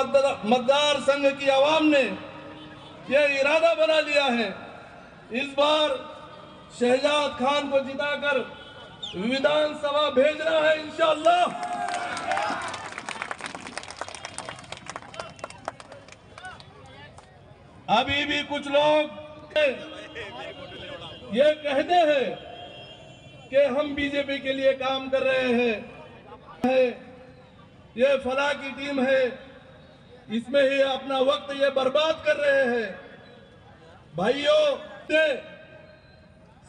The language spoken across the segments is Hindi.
मतदार संघ की आवाम ने यह इरादा बना लिया है, इस बार शहजाद खान को जिताकर विधानसभा भेजना है इंशाअल्लाह। अभी भी कुछ लोग ये कहते हैं कि हम बीजेपी के लिए काम कर रहे हैं, ये फलाह की टीम है, इसमें ही अपना वक्त ये बर्बाद कर रहे हैं। भाइयों,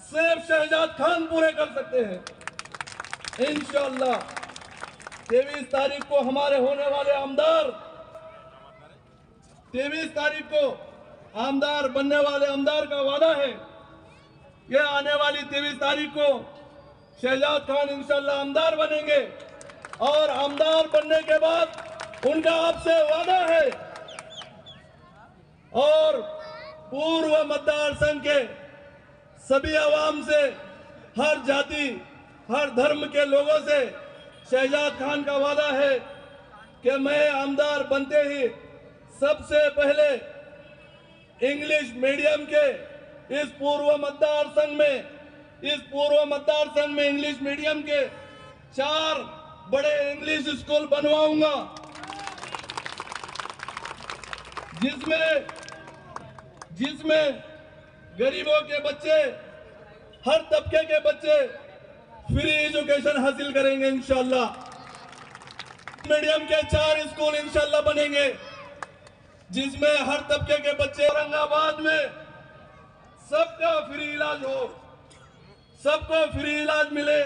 सिर्फ शहजाद खान पूरे कर सकते हैं इंशाअल्लाह। 23 तारीख को हमारे होने वाले आमदार, 23 तारीख को आमदार बनने वाले आमदार का वादा है, ये आने वाली 23 तारीख को शहजाद खान इंशाअल्लाह आमदार बनेंगे और आमदार बनने के बाद उनका आपसे वादा है और पूर्व मतदार संघ के सभी आवाम से, हर जाति हर धर्म के लोगों से शहजाद खान का वादा है कि मैं आमदार बनते ही सबसे पहले इंग्लिश मीडियम के इस पूर्व मतदार संघ में इंग्लिश मीडियम के 4 बड़े इंग्लिश स्कूल बनवाऊंगा, जिसमें गरीबों के बच्चे, हर तबके के बच्चे फ्री एजुकेशन हासिल करेंगे इंशाअल्लाह। मीडियम के 4 स्कूल इंशाअल्लाह बनेंगे, जिसमें हर तबके के बच्चे, औरंगाबाद में सबका फ्री इलाज हो, सबको फ्री इलाज मिले,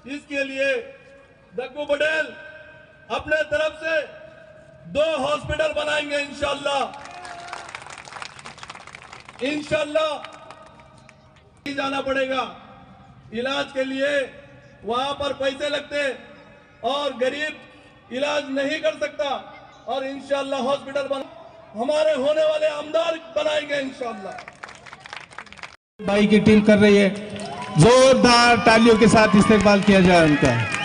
इसके लिए दग्गू पटेल अपने तरफ से 2 हॉस्पिटल बनाएंगे इंशाअल्लाह। जाना पड़ेगा इलाज के लिए, वहां पर पैसे लगते और गरीब इलाज नहीं कर सकता, और इंशाअल्लाह हॉस्पिटल हमारे होने वाले आमदार बनाएंगे इंशाअल्लाह। भाई की टीम कर रही है, जोरदार तालियों के साथ इस्तेकबाल किया जाए उनका।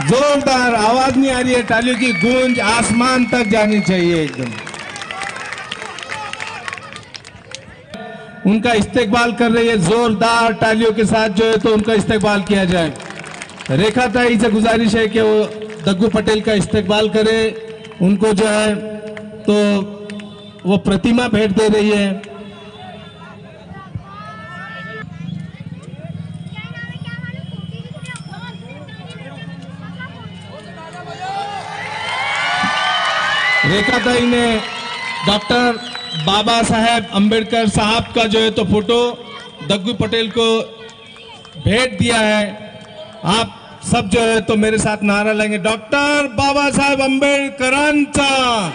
जोरदार आवाज नहीं आ रही है, तालियों की गूंज आसमान तक जानी चाहिए एकदम। उनका इस्तेकबाल कर रही है, जोरदार तालियों के साथ जो है तो उनका इस्तेकबाल किया जाए। रेखा ताई से गुजारिश है कि वो दग्गू पटेल का इस्तेकबाल करे, उनको जो है तो वो प्रतिमा भेंट दे रही है। रेखा ताई ने डॉक्टर बाबा साहेब अंबेडकर साहब का जो है तो फोटो दग्गू पटेल को भेंट दिया है। आप सब जो है तो मेरे साथ नारा लेंगे, डॉक्टर बाबा साहेब अंबेडकरांचा।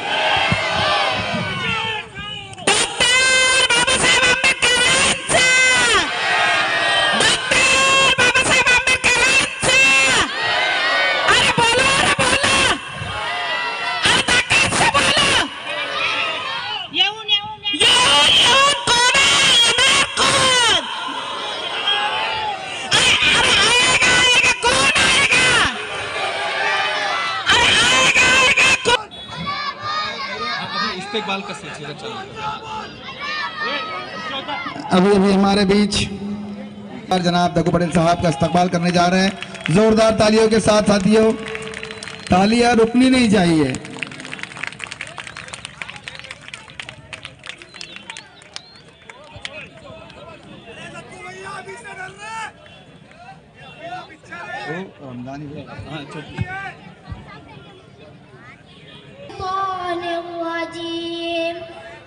इस्तेकबाल का सिलसिला चल रहा है। अभी हमारे बीच जनाब दग्गू पटेल साहब का इस्तकबाल करने जा रहे हैं। जोरदार तालियों के साथ साथियों, तालियां रुकनी नहीं चाहिए।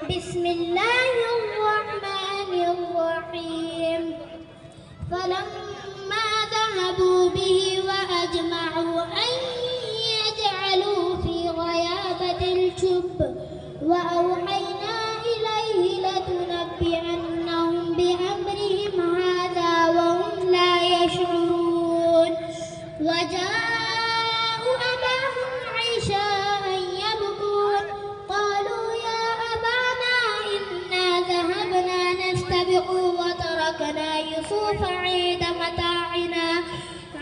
बिस्मिल्लाहिर्रहमानिर्रहीम। फलम्मा ज़हबू बिही वअजमअू अन यजअलू फी ग़याबतिल जुब्ब वअवहैना इलैहि लतुनब्बिअन्नहुम बिअम्रिहिम हाज़ा वहुम ला यशऊरून। वजाअू अबाहुम इशाअन यबकून क़ालू या अबाना इन्ना ज़हबना नस्तबिक़ु वतरकना यूसुफ़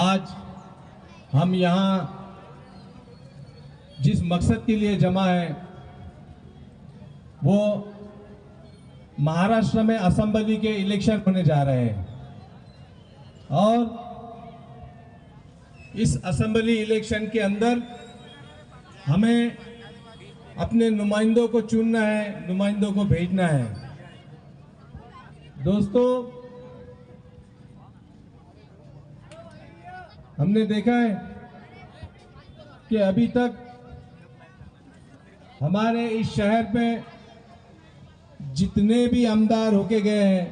आज हम यहाँ जिस मकसद के लिए जमा है वो महाराष्ट्र में असेंबली के इलेक्शन होने जा रहे हैं और इस असेंबली इलेक्शन के अंदर हमें अपने नुमाइंदों को चुनना है, नुमाइंदों को भेजना है। दोस्तों, हमने देखा है कि अभी तक हमारे इस शहर में जितने भी आमदार होके गए हैं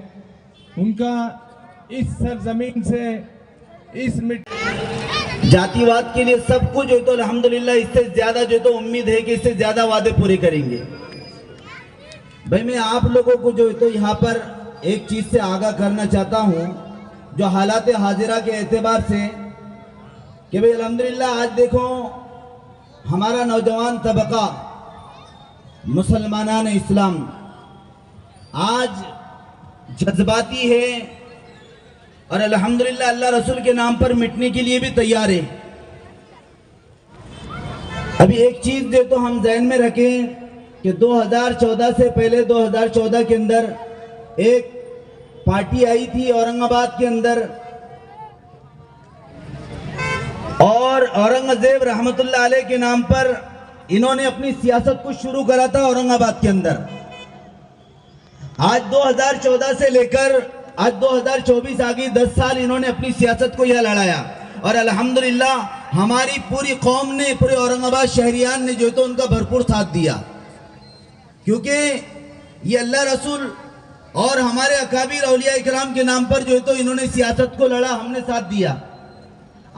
उनका इस सरजमीन से इस जातिवाद के लिए सब कुछ जो तो अल्हम्दुलिल्लाह इससे ज्यादा जो तो उम्मीद है कि इससे ज्यादा वादे पूरे करेंगे। भाई मैं आप लोगों को जो तो यहाँ पर एक चीज से आगाह करना चाहता हूँ जो हालात हाजिरा के एतबार से कि भाई अल्हम्दुलिल्लाह आज देखो हमारा नौजवान तबका मुसलमान इस्लाम आज जज्बाती है और अल्हम्दुलिल्लाह अल्लाह रसूल के नाम पर मिटने के लिए भी तैयार है। अभी एक चीज जो तो हम ज़हन में रखें कि 2014 से पहले 2014 के अंदर एक पार्टी आई थी औरंगाबाद के अंदर और औरंगजेब रहमतुल्लाह अलैह के नाम पर इन्होंने अपनी सियासत को शुरू करा था औरंगाबाद के अंदर। आज 2014 से लेकर आज 2024 आगे 10 साल इन्होंने अपनी सियासत को यह लड़ाया और अल्हम्दुलिल्लाह हमारी पूरी कौम ने, पूरे औरंगाबाद शहरियान ने जो तो उनका भरपूर साथ दिया, क्योंकि ये अल्लाह रसूल और हमारे अकाबिर औलिया इकराम के नाम पर जो है तो इन्होंने सियासत को लड़ा, हमने साथ दिया।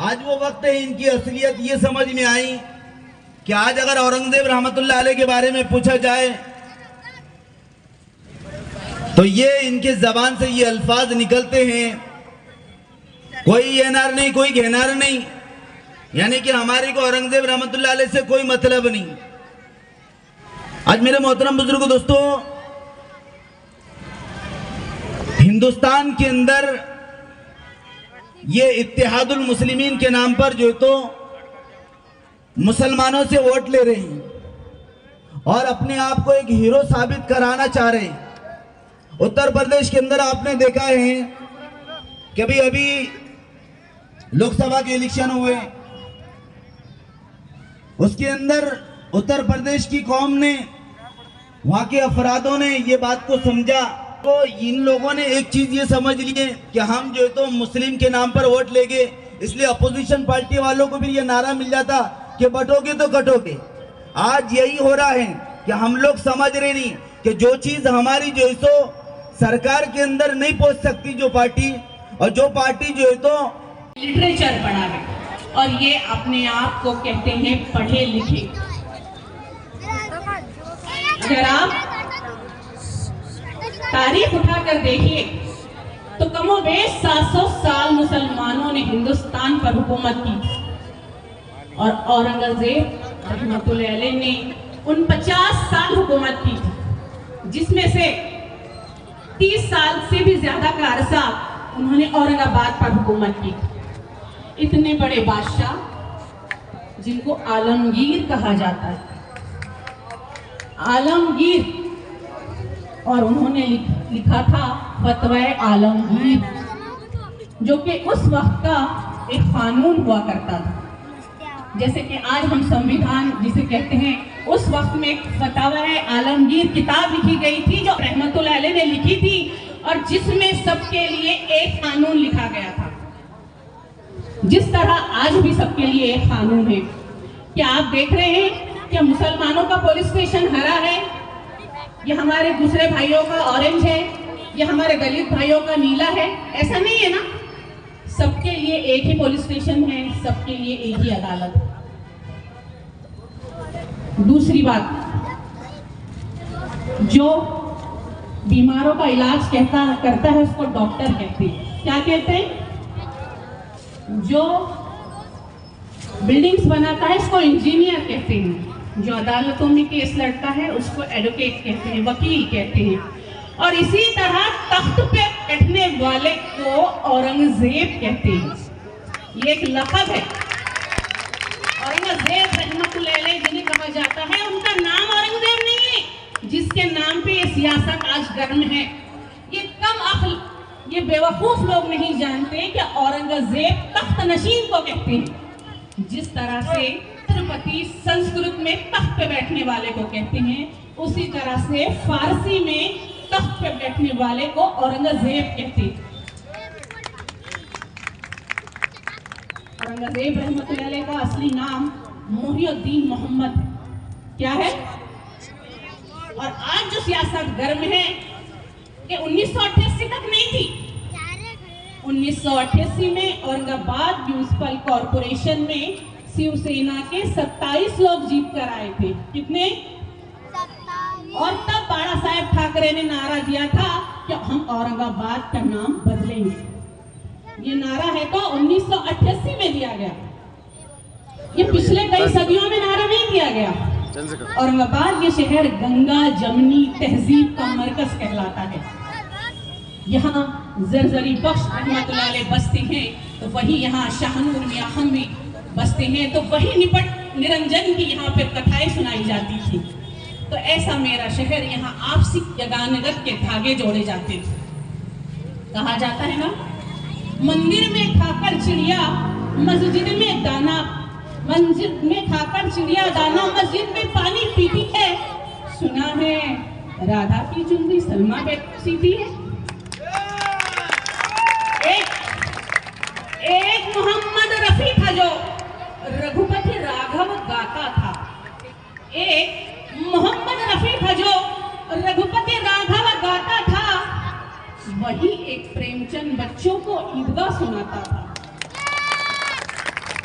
आज वो वक्त है इनकी असलियत ये समझ में आई कि आज अगर औरंगजेब रहमतुल्लाह अलैह के बारे में पूछा जाए तो ये इनके जबान से ये अल्फाज निकलते हैं, कोई येनार नहीं, कोई घेनार नहीं, यानी कि हमारे को औरंगजेब रहमतुल्लाह अलैह से कोई मतलब नहीं। आज मेरे मोहतरम बुजुर्ग दोस्तों, हिंदुस्तान के अंदर ये इत्तेहादुल मुस्लिमीन के नाम पर जो तो मुसलमानों से वोट ले रहे हैं और अपने आप को एक हीरो साबित कराना चाह रहे हैं। उत्तर प्रदेश के अंदर आपने देखा है कि अभी लोकसभा के इलेक्शन हुए, उसके अंदर उत्तर प्रदेश की कौम ने, वहां के अफरादों ने ये बात को समझा तो इन लोगों ने एक चीज ये समझ लिए कि हम जो तो मुस्लिम के नाम पर वोट लेंगे, इसलिए अपोजिशन पार्टी वालों को भी ये नारा मिल जाता कि बटोगे तो कटोगे। आज यही हो रहा है कि हम लोग समझ रहे नहीं कि जो चीज हमारी जो है तो सरकार के अंदर नहीं पहुंच सकती जो पार्टी, और जो पार्टी जो है तो लिटरेचर पढ़ा है और ये अपने आप को कहते हैं पढ़े लिखे। अगर आप तारीख उठाकर देखिए तो कमोबेश 700 साल मुसलमानों ने हिंदुस्तान पर हुकूमत की और औरंगजेब रहमतुल्लाह अलैह ने उन 50 साल हुकूमत की थी, जिसमें से 30 साल से भी ज्यादा का अरसा उन्होंने औरंगाबाद पर हुकूमत की थी। इतने बड़े बादशाह जिनको आलमगीर कहा जाता है, आलमगीर, और उन्होंने लिखा था फतवा आलमगीर, जो कि उस वक्त का एक कानून हुआ करता था। जैसे कि आज हम संविधान जिसे कहते हैं, उस वक्त में एक फतवा आलमगीर किताब लिखी गई थी जो रहमतुल्लाह अलैह ने लिखी थी और जिसमें सबके लिए एक कानून लिखा गया था। जिस तरह आज भी सबके लिए एक कानून है। क्या आप देख रहे हैं कि मुसलमानों का पुलिस स्टेशन हरा है, ये हमारे दूसरे भाइयों का ऑरेंज है, ये हमारे दलित भाइयों का नीला है? ऐसा नहीं है ना, सबके लिए एक ही पुलिस स्टेशन है, सबके लिए एक ही अदालत है। दूसरी बात, जो बीमारों का इलाज करता है उसको डॉक्टर कहते हैं। क्या कहते हैं? जो बिल्डिंग्स बनाता है उसको इंजीनियर कहते हैं, जो अदालतों में केस लड़ता है उसको एडवोकेट कहते हैं, वकील कहते हैं। और इसी तरह तख्त पे बैठने वाले को औरंगजेब कहते हैं, ये एक लक़ब है। औरंगजेब रहमतुल्लाह अलैह जिन्हें कहा जाता है, उनका नाम औरंगजेब नहीं है जिसके नाम पे ये सियासत आज गर्म है। ये बेवकूफ लोग नहीं जानते कि औरंगजेब तख्त नशीन को कहते हैं। जिस तरह से छत्रपति संस्कृत में तख्त पे बैठने वाले को कहते हैं, उसी तरह से फारसी में तख्त पे बैठने वाले को औरंगजेब कहते हैं। औरंगजेब रहमतुल्लाह अलैह का असली नाम मोहिउद्दीन मोहम्मद क्या है? और आज जो सियासत गर्म है कि 1988 तक नहीं थी। 1988 में औरंगाबाद म्यूनिसिपल कॉरपोरेशन में शिवसेना के 27 लोग जीत कर आए थे। कितने? 27। और तब बाला साहेब ठाकरे ने नारा दिया था कि हम औरंगाबाद का नाम बदलेंगे। ये नारा है तो 1988 में दिया गया, ये पिछले कई सदियों में नारा नहीं दिया गया। औरंगाबाद ये शहर गंगा जमनी तहजीब का मरकज कहलाता है। यहाँ जरजरी बख्श रहमतुल्लाह अलैह बसते हैं, तो वही यहाँ शाहनूर मियां हम भी बसते हैं, तो वही निपट निरंजन की यहाँ पे कथाएं सुनाई जाती थी। तो ऐसा मेरा शहर, यहाँ आपसी यगानगत के धागे जोड़े जाते थे। कहा जाता है ना, मंदिर में खाकर चिड़िया मस्जिद में दाना, मंजिल में खाकर चिड़िया दाना मस्जिद में पानी पीती है। सुना है राधा की चुंदी सलमा पे सीती है। एक मोहम्मद रफी था जो रघुपति राघव गाता था। एक मोहम्मद रफी था जो रघुपति राघव गाता था। वही एक प्रेमचंद बच्चों को ईदगाह सुनाता था।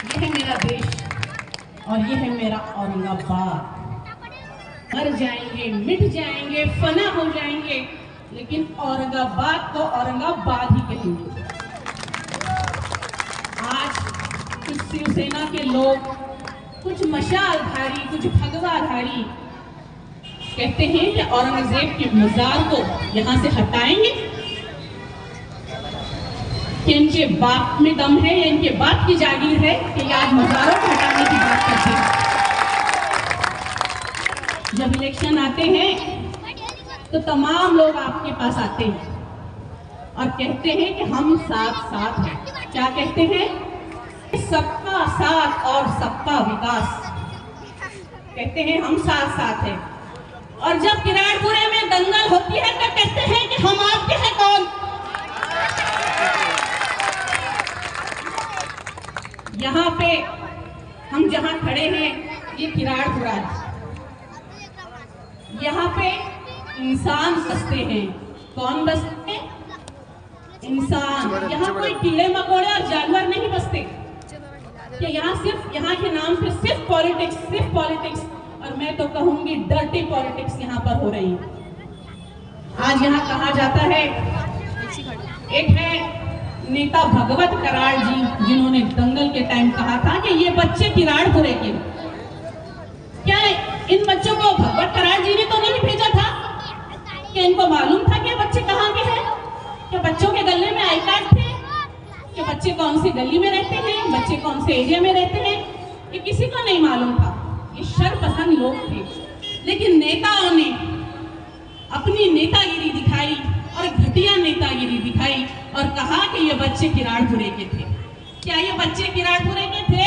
यह है मेरा देश और यह है मेरा औरंगाबाद। मर जाएंगे, मिट जाएंगे, फना हो जाएंगे, लेकिन औरंगाबाद को औरंगाबाद ही कहेंगे। आज कुछ शिवसेना के लोग, कुछ मशालधारी, कुछ भगवाधारी कहते हैं कि औरंगजेब के मजार को यहां से हटाएंगे। कि इनके बाप में दम है या इनके बाप की जागीर है कि आज मजारों को हटाने की बात करते हैं। जब इलेक्शन आते हैं तो तमाम लोग आपके पास आते हैं और कहते हैं कि हम साथ साथ हैं। क्या कहते हैं? सबका साथ और सबका विकास। कहते हैं हम साथ साथ हैं। और जब किराड़पुरे में दंगल होती है तो कहते हैं कि हम आपके हैं कौन। यहाँ पे हम जहाँ खड़े हैं ये किराड़पुरा है। यहाँ पे इंसान बसते हैं। कौन बसते हैं? इंसान। यहाँ कोई कीड़े मकोड़े और जानवर नहीं बसते। कि यहाँ सिर्फ, यहाँ के नाम पे सिर्फ पॉलिटिक्स, और मैं तो कहूंगी डर्टी पॉलिटिक्स यहाँ पर हो रही है। आज यहाँ कहा जाता है, एक है नेता भगवत कराड़ जी, जिन्होंने दंगल के टाइम कहा था कि ये बच्चे किराड़पुरे के। क्या इन बच्चों को भगवत कराड़ जी ने तो नहीं भेजा था? क्या इनको मालूम था कि बच्चे कहाँ के हैं? क्या बच्चों के गले में आई कार्ड थे? कि बच्चे कौन सी गली में रहते हैं, बच्चे कौन से एरिया में रहते हैं? ये किसी को नहीं मालूम था। ये शरपसंद लोग थे, लेकिन नेताओं ने अपनी नेतागिरी दिखाई और घटिया नेतागिरी दिखाई और कहा कि ये बच्चे किराड़पुरे के थे। क्या ये बच्चे किराड़पुरे के थे?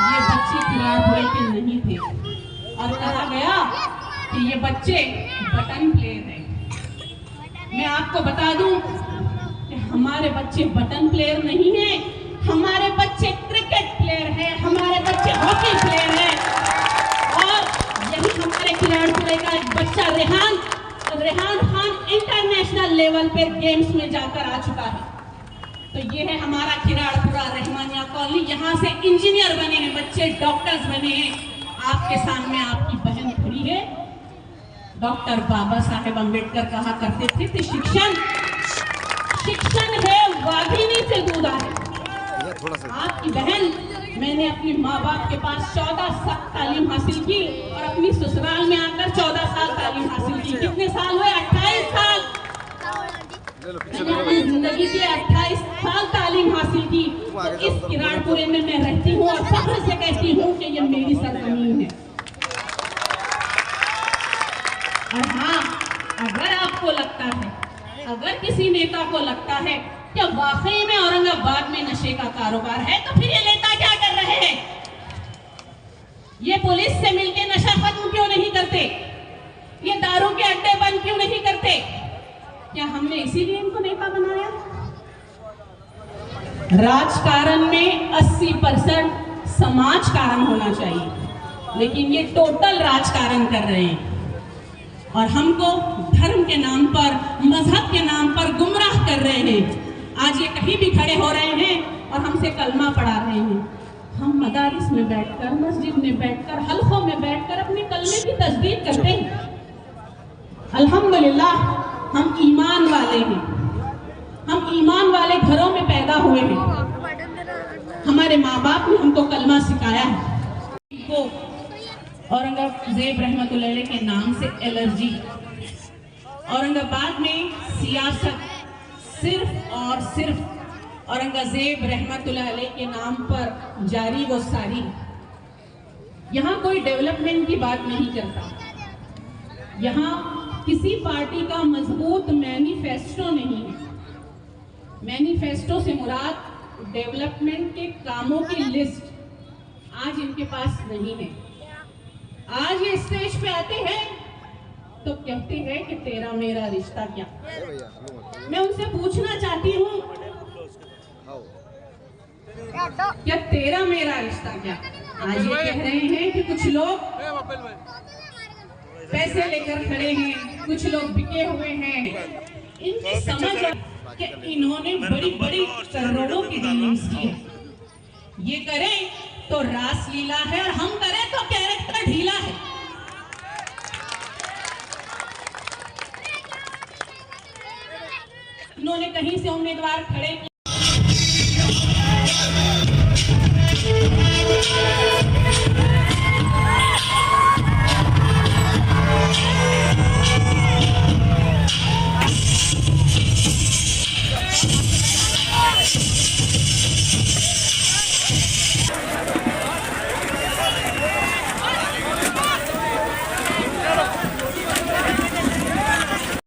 ये बच्चे किराड़पुरे के नहीं थे। और कहा गया कि ये बच्चे बटन प्लेयर हैं। मैं आपको बता दूं कि हमारे बच्चे बटन प्लेयर नहीं हैं, हमारे बच्चे क्रिकेट प्लेयर हैं, हमारे बच्चे हॉकी प्लेयर हैं। और यही हमारे किराड़पुरे का एक बच्चा रेहान खान इंटरनेशनल लेवल पे गेम्स में जाकर आ चुका है। तो ये है हमारा किराड़पुरा रहमानिया कॉलोनी। यहाँ से इंजीनियर बने हैं बच्चे, डॉक्टर्स बने हैं। आपके सामने आपकी बहन खड़ी है। डॉक्टर बाबा साहेब अम्बेडकर कहा करते थे कि शिक्षण है वाघिनी से दूध आए। आपकी बहन, मैंने अपने माँ बाप के पास 14 साल तालीम हासिल की और अपनी ससुराल में आकर 14 साल तालीम हासिल की। कितने साल हुए? 28 साल। मैंने अपनी जिंदगी के 28 साल तालीम हासिल की। तो इस किराड़पुरे में मैं रहती हूँ और फख्र से कहती हूँ कि ये मेरी सरजमीन है। और हाँ, अगर आपको लगता है, अगर किसी नेता को लगता है कि वाकई में औरंगाबाद में नशे का कारोबार है, तो फिर ये नेता क्या कर रहे हैं? ये पुलिस से मिलके नशा खत्म क्यों नहीं करते? ये दारू के अड्डे बंद क्यों नहीं करते? क्या हमने इसीलिए इनको नेता बनाया? राजकारण में 80% समाज कारण होना चाहिए, लेकिन ये टोटल राजकारण कर रहे हैं और हमको धर्म के नाम पर, मजहब के नाम पर गुमराह कर रहे हैं। आज ये कहीं भी खड़े हो रहे हैं और हमसे कलमा पढ़ा रहे हैं। हम मदारिस में बैठकर, मस्जिद में बैठकर, हल्कों में बैठकर अपने कलमे की तस्दीक करते हैं। अल्हम्दुलिल्लाह हम ईमान वाले हैं, हम ईमान वाले घरों में पैदा हुए हैं। हमारे माँ बाप ने हमको कलमा सिखाया है। इनको औरंगजेब रहमतुल्लाह अलैह के नाम से एलर्जी। औरंगाबाद में सियासत सिर्फ और सिर्फ औरंगजेब रहमतुल्लाह अलैह के नाम पर जारी व सारी। यहाँ कोई डेवलपमेंट की बात नहीं करता। यहाँ किसी पार्टी का मजबूत मैनिफेस्टो नहीं है। मैनिफेस्टो से मुराद डेवलपमेंट के कामों की लिस्ट आज इनके पास नहीं है। आज ये स्टेज पे आते हैं तो कहते हैं कि तेरा मेरा रिश्ता क्या। मैं उनसे पूछना चाहती हूँ, क्या तेरा मेरा रिश्ता क्या? आज ये कह रहे हैं कि कुछ लोग पैसे लेकर खड़े हैं, कुछ लोग बिके हुए हैं। इनकी समझ कि इन्होंने बड़ी बड़ी करोड़ों की डीलिंग्स की है। ये करें तो रास लीला है और हम करें तो कैरेक्टर ढीला है। इन्होंने कहीं से उम्मीदवार खड़े किए।